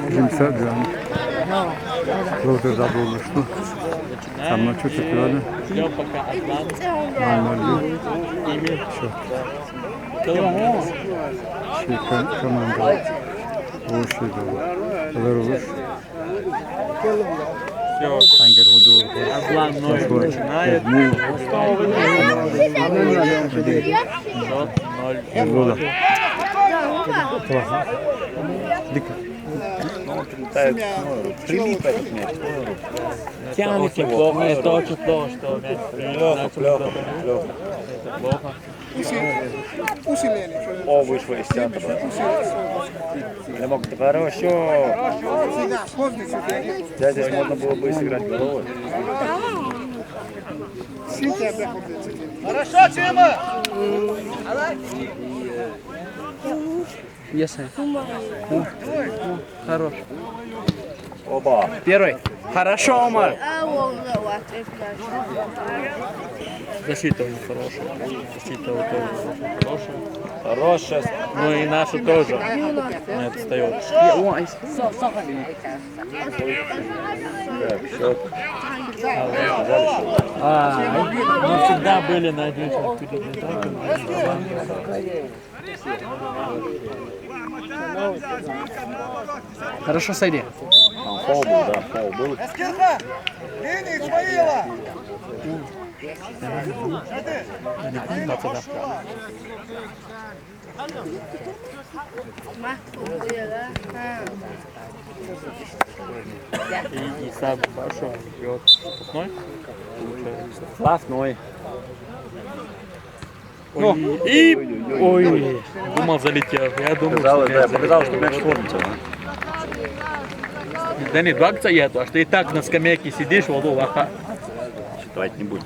Жимса, да. Просто забыл, что там ночью цепляли. Команда. Оши да. Леруш. Ангер Худу. Атлан ноль начинает. Ноль. Прилипает мяч. Тянете плохо, это очень плохо, что мяч Плохо. это плохо. О, вышло из центра. Я мог хорошо. Да, здесь можно было бы сыграть головой. Хорошо, Тима! Если. Хорош. Оба. Первый. Хорошо, Омар. Защита у них хорошая. Защита у тоже хорошая. Хорошая. Ну и наша тоже не отстает. Так, счет. Мы всегда были на один шаг впереди. Хорошо, сойди. Там фол был, да, фол был. Эскерха! Линия Исмаила! И сам хорошо бьет. Штрафной? Получается. Штрафной. Ой, думал залетел. Я думал, Показалось, что мяч формится. да не, два акция еду, а что и так на скамейке сидишь, вот, Считать не будем.